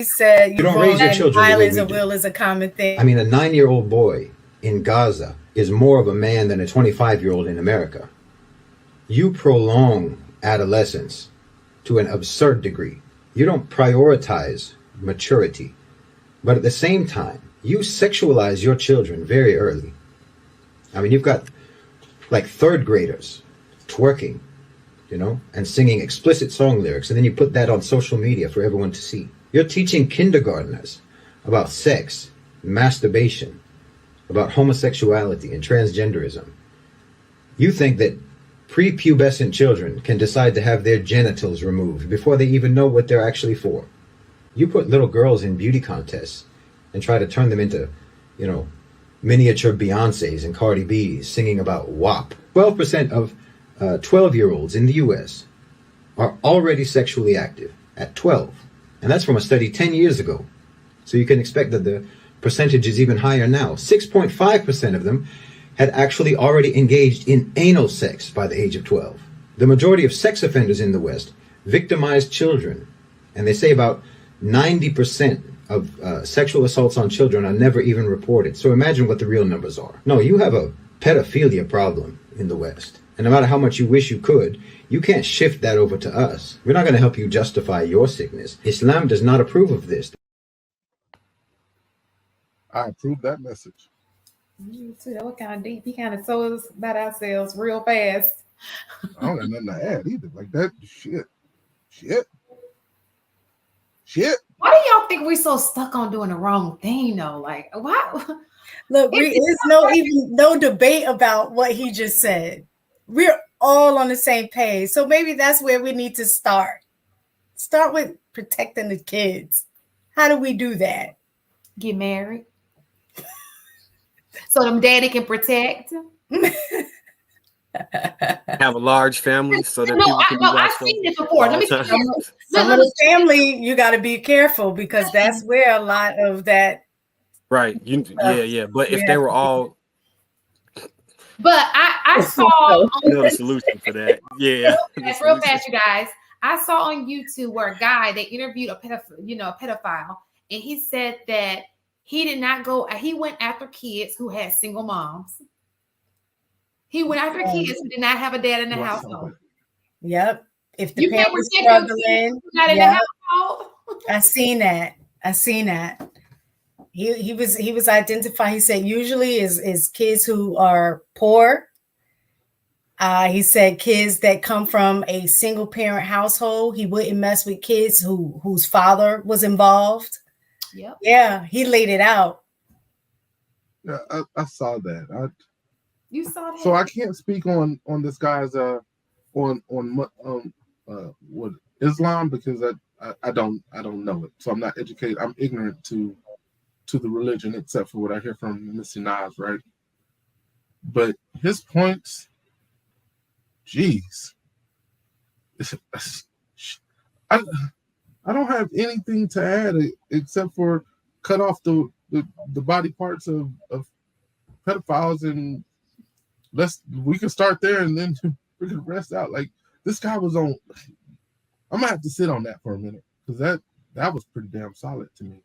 said You don't raise your children the way violence we of do. will is a common thing. I mean, a 9-year-old boy in Gaza is more of a man than a 25-year-old in America. You prolong adolescence to an absurd degree. You don't prioritize maturity. But at the same time, you sexualize your children very early. I mean, you've got like third graders twerking, and singing explicit song lyrics, and then you put that on social media for everyone to see. You're teaching kindergartners about sex, masturbation, about homosexuality and transgenderism. You think that prepubescent children can decide to have their genitals removed before they even know what they're actually for. You put little girls in beauty contests and try to turn them into, miniature Beyoncés and Cardi B's singing about WAP. 12% of 12-year-olds in the U.S. are already sexually active at 12. And that's from a study 10 years ago. So you can expect that the percentage is even higher now. 6.5% of them had actually already engaged in anal sex by the age of 12. The majority of sex offenders in the West victimize children. And they say about 90% of sexual assaults on children are never even reported. So imagine what the real numbers are. No, you have a pedophilia problem in the West. And no matter how much you wish you could, you can't shift that over to us. We're not going to help you justify your sickness. Islam does not approve of this. I approve that message. You too. That was kind of deep. He kind of told us about ourselves real fast. I don't got nothing to add either. Like that shit. Why do y'all think we're so stuck on doing the wrong thing though? Like, why? Look, there's no debate about what he just said. We're all on the same page. So maybe that's where we need to start. Start with protecting the kids. How do we do that? Get married. So them daddy can protect. Have a large family so that people can be I've seen this before. Let me tell you. Some of the family, you got to be careful because that's where a lot of that. Right. Yeah. But if they were all. But I saw the solution for that. Yeah. Real fast, you guys. I saw on YouTube where a guy, they interviewed a pedophile, and he said that he did not go, he went after kids who had single moms. He went after kids who did not have a dad in the household. Yep. If the parent was struggling, not in the household. I seen that. He was identified. He said usually is kids who are poor. He said kids that come from a single parent household. He wouldn't mess with kids whose father was involved. Yep. Yeah, he laid it out. Yeah, I saw that. You saw that. So I can't speak on this guy's what Islam because I don't know it. So I'm not educated. I'm ignorant to the religion except for what I hear from Missy Nas, right? But his points, geez, I don't have anything to add except for cut off the body parts of pedophiles and we can start there and then we can rest out. Like this guy was on. I'm gonna have to sit on that for a minute because that was pretty damn solid to me.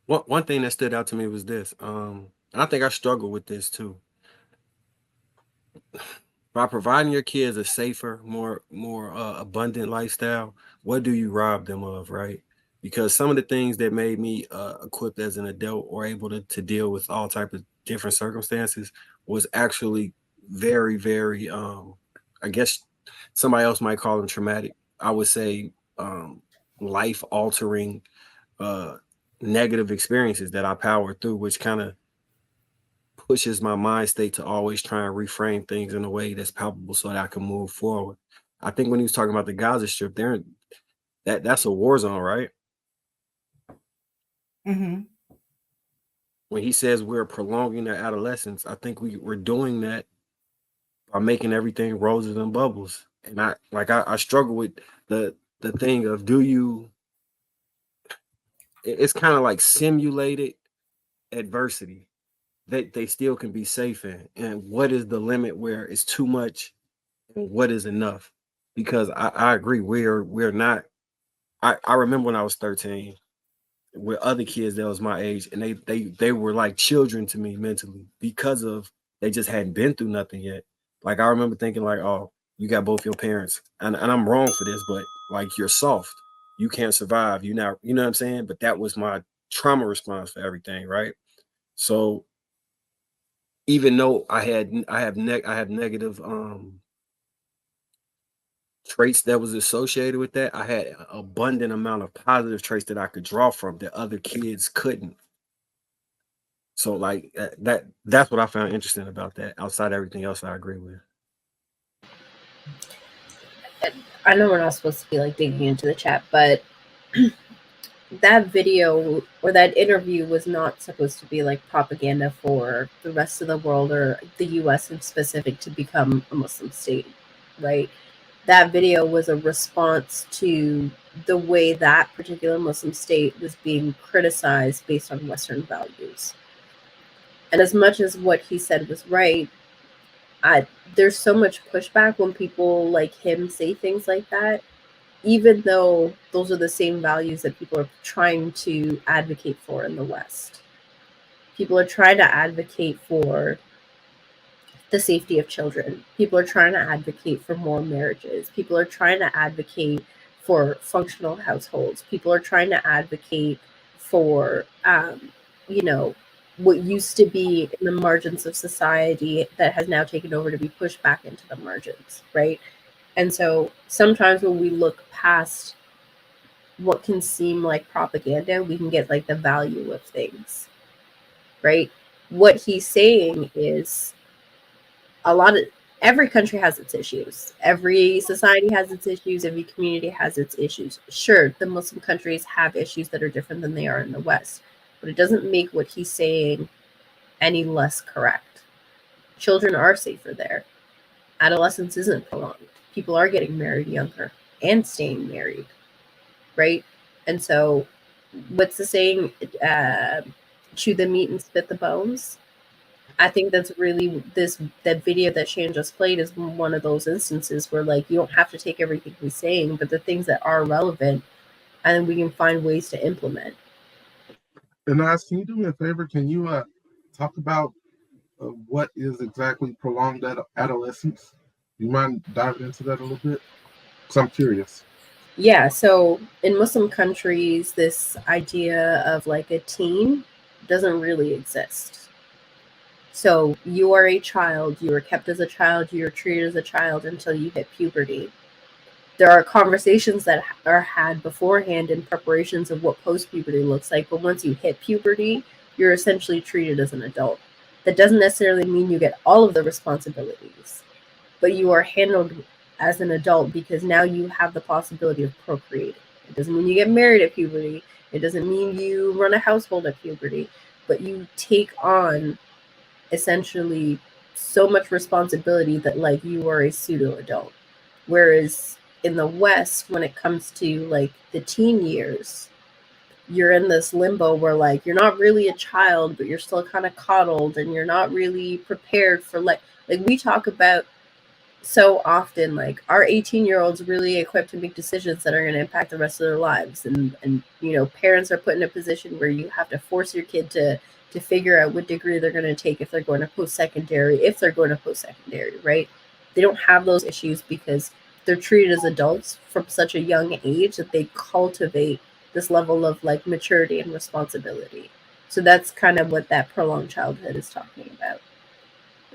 One thing that stood out to me was this. And I think I struggle with this too. By providing your kids a safer, more abundant lifestyle, what do you rob them of, right? Because some of the things that made me equipped as an adult or able to deal with all type of different circumstances was actually very, very, I guess somebody else might call them traumatic. I would say life-altering negative experiences that I powered through, which kind of pushes my mind state to always try and reframe things in a way that's palpable so that I can move forward. I think when he was talking about the Gaza Strip, that's a war zone, right? Mm-hmm. When he says we're prolonging their adolescence, I think we're doing that by making everything roses and bubbles. And I struggle with the thing of it's kind of like simulated adversity that they still can be safe in. And what is the limit where it's too much and what is enough? Because I agree, we're not I remember when I was 13 with other kids that was my age, and they were like children to me mentally because of they just hadn't been through nothing yet. Like I remember thinking like, oh, you got both your parents, and I'm wrong for this, but like you're soft, you can't survive, you know what I'm saying? But that was my trauma response for everything, right? So even though I have negative traits that was associated with that, I had an abundant amount of positive traits that I could draw from that other kids couldn't. So like that's what I found interesting about that. Outside everything else, I agree with. I know we're not supposed to be like digging into the chat, but that video or that interview was not supposed to be like propaganda for the rest of the world or the US in specific to become a Muslim state, right? That video was a response to the way that particular Muslim state was being criticized based on Western values. And as much as what he said was right, there's so much pushback when people like him say things like that, even though those are the same values that people are trying to advocate for in the West. People are trying to advocate for the safety of children. People are trying to advocate for more marriages. People are trying to advocate for functional households. People are trying to advocate for, what used to be in the margins of society that has now taken over to be pushed back into the margins, right? And so sometimes when we look past what can seem like propaganda, we can get like the value of things, right? What he's saying is every country has its issues. Every society has its issues. Every community has its issues. Sure, the Muslim countries have issues that are different than they are in the West, but it doesn't make what he's saying any less correct. Children are safer there. Adolescence isn't prolonged. People are getting married younger and staying married, right? And so what's the saying? Chew the meat and spit the bones. I think that's really that video that Shan just played is one of those instances where like you don't have to take everything he's saying, but the things that are relevant, and then we can find ways to implement. And Nas, can you do me a favor? Can you talk about what is exactly prolonged adolescence? You mind diving into that a little bit? Because I'm curious. Yeah, so in Muslim countries, this idea of like a teen doesn't really exist. So you are a child, you are kept as a child, you are treated as a child until you hit puberty. There are conversations that are had beforehand in preparations of what post-puberty looks like, but once you hit puberty, you're essentially treated as an adult. That doesn't necessarily mean you get all of the responsibilities, but you are handled as an adult because now you have the possibility of procreating. It doesn't mean you get married at puberty. It doesn't mean you run a household at puberty, but you take on essentially so much responsibility that like you are a pseudo adult. Whereas in the West, when it comes to like the teen years, you're in this limbo where like you're not really a child, but you're still kind of coddled, and you're not really prepared for like we talk about so often, like our 18-year-olds really equipped to make decisions that are going to impact the rest of their lives, and parents are put in a position where you have to force your kid to figure out what degree they're going to take if they're going to post-secondary, right? They don't have those issues because they're treated as adults from such a young age that they cultivate this level of like maturity and responsibility. So that's kind of what that prolonged childhood is talking about.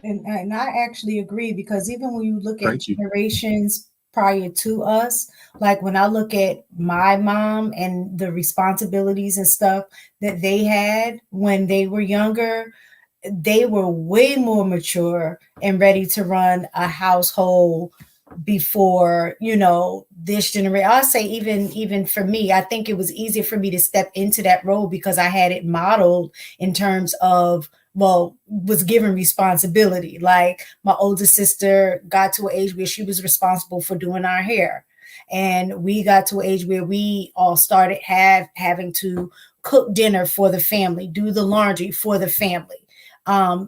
And I actually agree, because even when you look at generations prior to us, like when I look at my mom and the responsibilities and stuff that they had when they were younger, they were way more mature and ready to run a household before this generation. I'll say even for me, I think it was easier for me to step into that role because I had it modeled in terms of, was given responsibility. Like my older sister got to an age where she was responsible for doing our hair, and we got to an age where we all started having to cook dinner for the family, do the laundry for the family.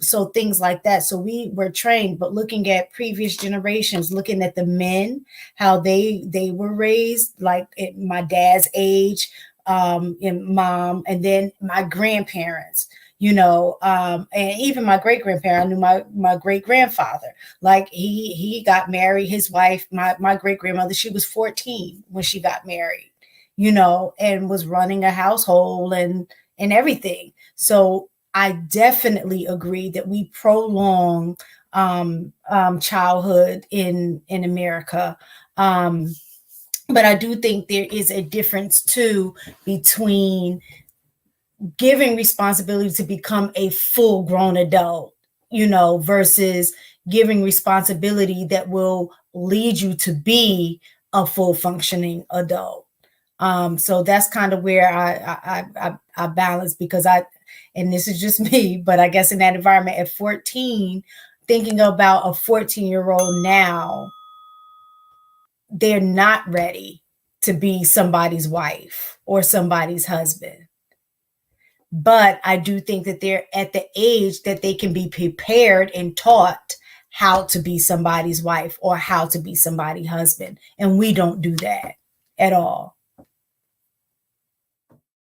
So things like that. So we were trained, but looking at previous generations, looking at the men, how they were raised, like at my dad's age, and mom, and then my grandparents, and even my great grandparent. I knew my great grandfather. Like he got married. His wife, my great grandmother, she was 14 when she got married, and was running a household and everything. So I definitely agree that we prolong childhood in America. But I do think there is a difference too between giving responsibility to become a full grown adult, versus giving responsibility that will lead you to be a full functioning adult. So that's kind of where I balance, because and this is just me, but I guess in that environment at 14, thinking about a 14-year-old now, they're not ready to be somebody's wife or somebody's husband. But I do think that they're at the age that they can be prepared and taught how to be somebody's wife or how to be somebody's husband. And we don't do that at all.